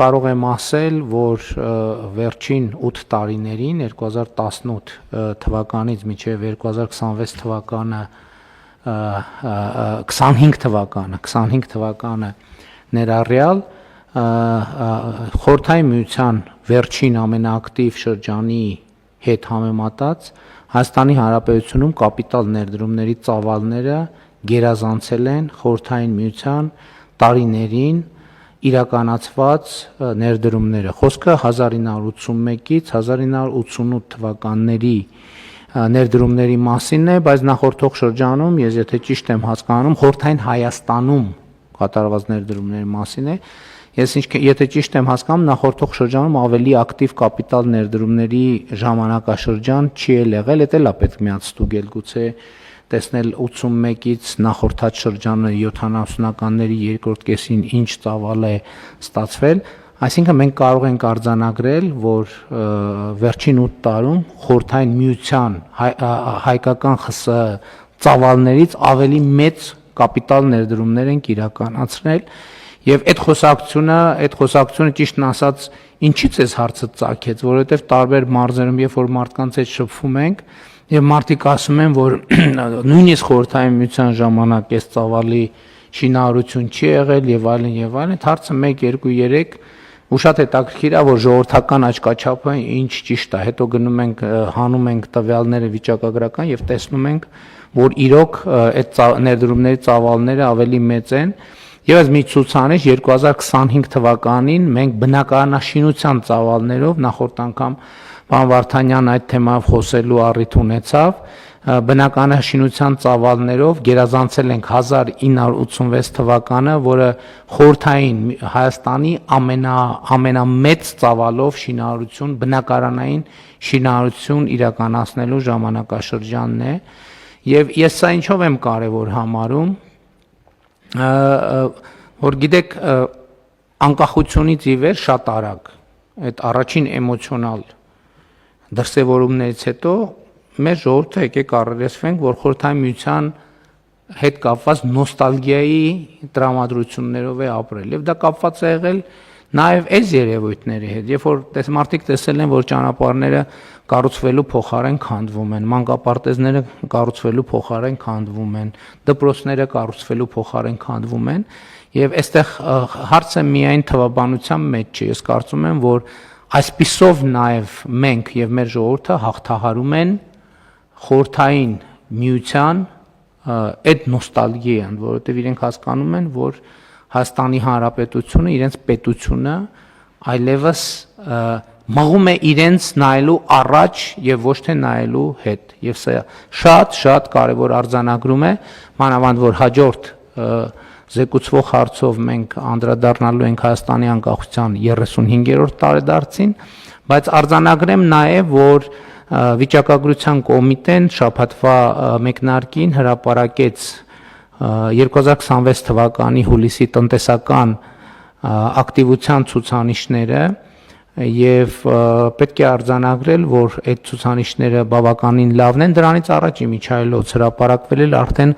կարող եմ ասել, որ վերջին 8 տարիներին 2018 թվականից մինչև 2026 թվականը 25 թվականը ներառյալ Խորհրդային Միության վերջին ամենաակտիվ շրջանի հետ համեմատած Հայաստանի Հանրապետությունում կապիտալ ներդրումների ծավալները գերազանցել են Խորհրդային Միության տարիներին իրականացված ներդրումները։ Խոսքը 1981-ից 1988 թվականների ներդրումների մասին է, բայց նախորդող շրջանում, ես եթե ճիշտ եմ հասկանում, Խորհրդային Հայաստանում կատարված ներդրումների մասին է։ Ես եթե ճիշտ եմ հասկանում, նախորդող շրջանում ավելի ակտիվ կապիտալ ներդրումների ժամանակաշրջան չի եղել, դա էլ է պետք միացտուգել, գուցե տեսնել 81-ից նախորդած շրջանը 70-ականների երկրորդ կեսին ինչ ծավալ է ստացվել, այսինքն մենք կարող ենք արձանագրել, որ վերջին 8 տարում Խորհրդային Միության հայկական ԽՍՀ ծավալներից ավելի մեծ կապիտալ ներդրումներ ենք իրականացրել եւ այդ խոսակցությունը ճիշտն ասած ինչից է հարցը ծագեց, որովհետեւ տարբեր մարզերում երբ որ մարդկանց հետ շփվում ենք եւ մարդիկ ասում են, որ նույնիսկ Խորհրդային Միության ժամանակ այս ծավալի շինարարություն չի եղել եւ այլն, հարցը 1 2 3 ու շատ հետաքրքիր է, որ ժողովրդական աչքաչափը ինչ ճիշտ է, հետո գնում ենք հանում ենք տվյալները վիճակագրական եւ տեսնում ենք, որ իրոք այդ ներդրումների ծավալները ավելի մեծ են։ Եվս մի ցուցանիշ 2025 թվականին մենք բնակարանաշինության ծավալներով նախորդ անգամ Պարոն Վարդանյան այդ թեմայով խոսելու առիթ ունեցավ, բնակարանաշինության ծավալներով գերազանցել ենք 1986 թվականը, որը խորհրդային Հայաստանի ամենամեծ ծավալով շինարարություն, բնակարանային շինարարություն իրականացնելու ժամանակաշրջանն է, եւ ես սա ինչով եմ կարեւոր համարում, որ գիտեք անկախությունից ի վեր շատ արագ այդ առաջին էմոցիոնալ դրսևորումներից հետո մեր ժողովուրդը եկեք առերեսվենք, որ Խորհրդային Միության հետ կապված նոստալգիայի տրամադրություններով է ապրել եւ դա կապված է եղել նաեւ այս երևույթների հետ, երբ որ մարդիկ տեսել են, որ ճանապարհները կառուցվելու փոխարեն քանդվում են, մանկապարտեզները կառուցվելու փոխարեն քանդվում են, դպրոցները կառուցվելու փոխարեն քանդվում են, եւ այստեղ հարցը միայն թվաբանության մեջ չէ, ես կարծում եմ, որ այսպիսով նաեւ մենք եւ մեր ժողովուրդը հաղթահարում են Խորհրդային Միության այդ նոստալգիան, որովհետեւ իրենք հասկանում են, որ Հայաստանի Հանրապետությունը իրենց պետությունը այլևս մղում է իրենց նայելու առաջ եւ ոչ թե նայելու հետ եւ սա շատ կարեւոր արձանագրում է, մանավանդ որ հաջորդ զեկուցվող հարցով մենք անդրադառնալու ենք Հայաստանի անկախության 35-րդ տարեդարձին, բայց արձանագրեմ նաեւ, որ վիճակագրության կոմիտեն շաբաթվա մեկնարկին հրապարակեց 2026 թվականի հուլիսի տնտեսական ակտիվության ցուցանիշները եւ պետք է արձանագրել, որ այդ ցուցանիշները բավականին լավն են, դրանից առաջ Միչայելոց հրապարակվել էր արդեն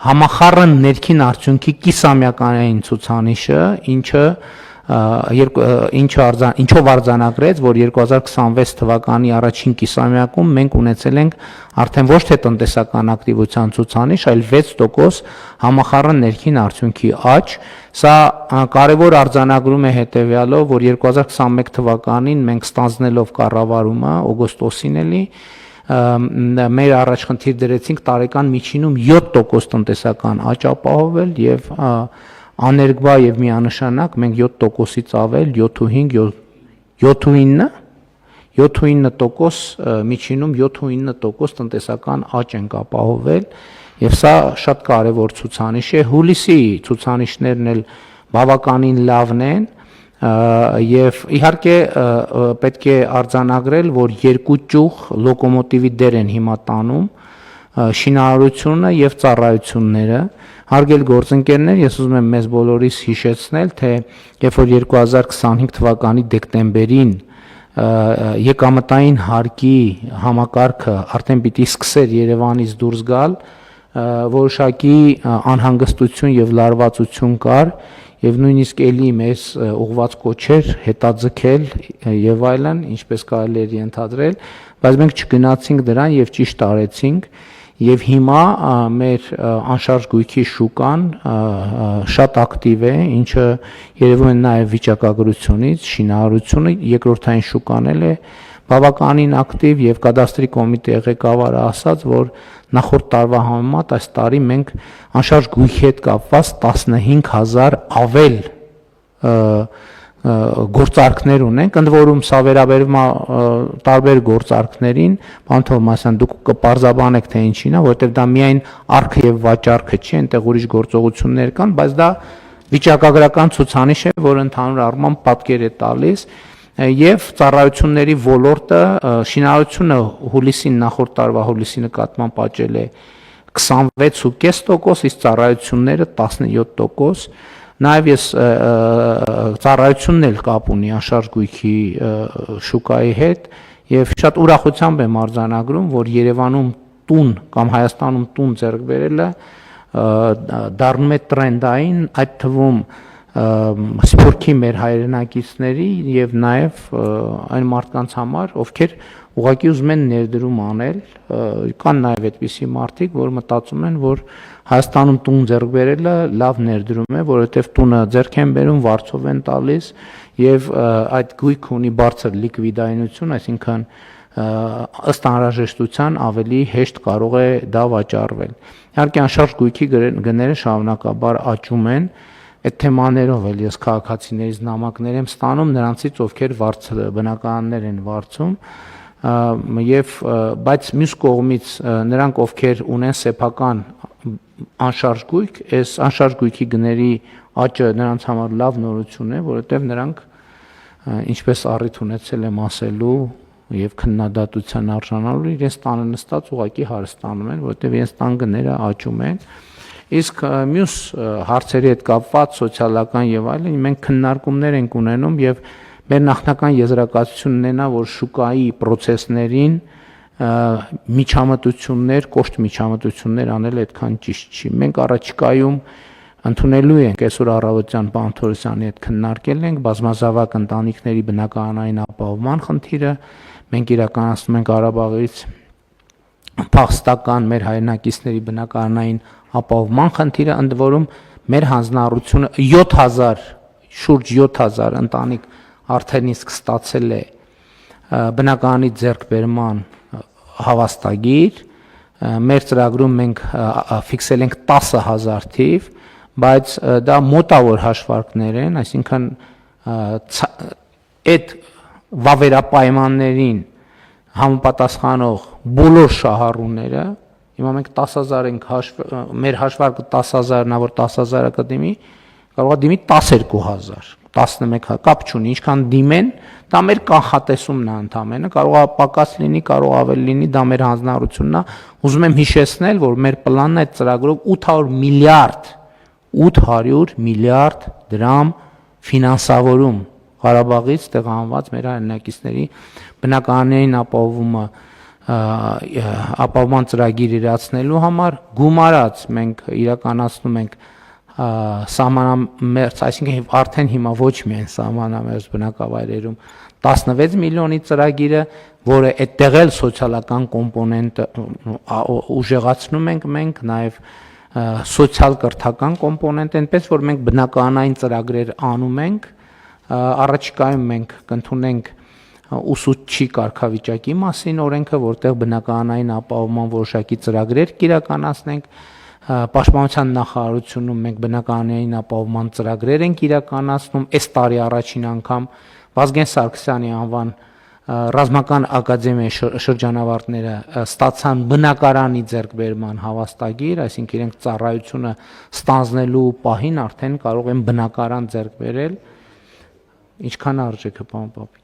համախառն ներքին արդյունքի կիսամյակային ցուցանիշը, ինչով արձանագրեց, որ 2026 թվականի առաջին կիսամյակում մենք ունեցել ենք արդեն ոչ թե տնտեսական ակտիվության ցուցանիշ, այլ 6% համախառն ներքին արդյունքի աճ։ Սա կարևոր արձանագրում է հետևյալով, որ 2021 թվականին մենք ստանձնելով կառավարումը օգոստոսին էլի մեր առաջխնդիր դրեցինք տարեկան միջինում 7% տնտեսական աճ ապահովել եւ աներկբա եւ միանշանակ մենք 7%-ից ավել 7.9% միջինում 7.9% տնտեսական աճ ենք ապահովել եւ սա շատ կարեւոր ցուցանիշ է։ Հուլիսի ցուցանիշներն էլ բավականին լավն են եւ իհարկե պետք է արձանագրել, որ երկու ճյուղ լոկոմոտիվի դեր են հիմա տանում շինարարությունը եւ ծառայությունները։ Հարգելի գործընկերներ, ես ուզում եմ մեզ բոլորիս հիշեցնել, թե երբ որ 2025 թվականի դեկտեմբերին եկամտային հարկի համակարգը արդեն պիտի սկսեր Երևանից դուրս գալ, որոշակի անհանգստություն եւ լարվածություն կար եւ նույնիսկ էլի մեզ ուղված կոչեր հետաձգել եւ այլն, ինչպես կարելի էր ենթադրել, բայց մենք չգնացինք դրան եւ ճիշտ արեցինք եւ հիմա մեր անշարժ գույքի շուկան շատ ակտիվ է, ինչը երևում է նաեւ վիճակագրությունից, շինարարությունը երկրորդային շուկան է բավականին ակտիվ եւ կադաստրի կոմիտեի ղեկավարը ասաց, որ նախորդ տարվա համեմատ այս տարի մենք անշարժ գույքի հետ կապված 15000 ավել գործարքներ ունենք, ընդ որում սա վերաբերում է տարբեր գործարքներին, բան Թովմասյան դուք կպարզաբանեք թե ինչին է, որովհետեւ դա միայն արքը եւ վաճառքը չի, այնտեղ ուրիշ գործողություններ կան, բայց դա վիճակագրական ցուցանիշ է, որը ընդհանուր առմամբ պատկեր է տալիս եւ ծառայությունների ոլորտը շինարարությունը հուլիսին նախորդ տարվա հուլիսի նկատմամբ աճել է 26.5%, իսկ ծառայությունները 17%, նաեւ ես ծառայությունն էլ կապ ունի անշարժ գույքի շուկայի հետ եւ շատ ուրախությամբ եմ արձանագրում, որ Երևանում տուն կամ Հայաստանում տուն ձեռք բերելը դառնում է տրենդային, այդ թվում սփյուռքի մեր հայրենակիցների եւ նաեւ այն մարդկանց համար, ովքեր ուղղակի ուզում են ներդրում անել, կան նաեւ այդպիսի մարդիկ, որ մտածում են, որ Հայաստանում տուն ձեռք բերելը լավ ներդրում է, որովհետեւ տունը ձեռք են բերում, վարձով են տալիս եւ այդ գույքը ունի բարձր լիկվիդայնություն, այսինքն ըստ անհրաժեշտության ավելի հեշտ կարող է դա վաճառվել։ Իհարկե անշարժ գույքի գները շարունակաբար աճում են, այդ թեմաներով էլ ես քաղաքացիներից նամակներ եմ ստանում նրանցից, ովքեր բնակարաններ են վարձում եւ բայց մյուս կողմից նրանք, ովքեր ունեն սեփական անշարժ գույք, այս անշարժ գույքի գների աճը նրանց համար լավ նորություն է, որովհետեւ նրանք ինչպես առիթ ունեցել եմ ասելու եւ քննադատության արժանալու իրենց տանը նստած ուղակի հարստանում են, որովհետեւ իրենց տան գները աճում են։ Իսկ մյուս հարցերի հետ կապված սոցիալական եւ այլն մենք քննարկումներ ենք ունենում եւ մեր նախնական եզրակացությունն է նա, որ շուկայի process-ներին միջամտություններ, կոշտ միջամտություններ անել այդքան ճիշտ չի։ Մենք առաջիկայում ընդունելու ենք այսօր առավոտյան պարոն Թորոսյանի հետ քննարկել ենք բազմազավակ ընտանիքների բնակարանային ապահովման խնդիրը, մենք իրականացնում ենք Ղարաբաղից փախստական մեր հայրենակիցների բնակարանային ապահովման խնդիրը, ընդ որում մեր հանձնառությունը 7000 շուրջ 7000 ընտանիք արդեն իսկ ստացել է բնակարանի ձեռքբերման հավաստագիր, մեր ծրագրում մենք ֆիքսել ենք 10000 թիվ, բայց դա մոտավոր հաշվարկներ են, այսինքն այդ վավերապայմաններին համապատասխանող բոլոր շահառուները, հիմա մենք 10000 ենք մեր հաշվարկը 10000-ն է, որ 10000-ը կդիմի, կարող է դիմի 12000, 11, կապ չունի, ինչքան դիմեն, դա մեր կանխատեսումն է ընդամենը, կարող է պակաս լինի, կարող ավելի լինի, դա մեր հանձնառությունն է։ Ուզում եմ հիշեցնել, որ մեր պլանն է այդ ծրագրով 800 միլիարդ դրամ ֆինանսավորում Ղարաբաղից տեղահանված մեր հայրենակիցների բնակարանային ապահովման ծրագիր իրացնելու համար գումարած մենք իրականացնում ենք սահմանամերձ, այսինքն արդեն հիմա ոչ միայն սահմանամերձ բնակավայրերում 16 միլիոնի ծրագիրը, որը այդտեղ էլ սոցիալական կոմպոնենտը ուժեղացնում ենք մենք, նաև սոցիալ կրթական կոմպոնենտ, այնպես որ մենք բնակարանային ծրագրեր անում ենք, առաջիկայում մենք կընդունենք ուսուցչի կարգավիճակի մասին օրենքը, որտեղ բնակարանային ապահովման որոշակի ծրագրեր կիրականացնենք, Պաշտպանության նախարարությունում մենք բնակարանային ապահովման ծրագրեր ենք իրականացնում, այս տարի առաջին անգամ Վազգեն Սարգսյանի անվան ռազմական ակադեմիայի շրջանավարտները ստացան բնակարանի ձեռքբերման հավաստագիր, այսինքն իրենք ծառայությունը ստանձնելու պահին արդեն կարող են բնակարան ձեռք բերել, ինչքան արժեքը, պարոն Պապիկ։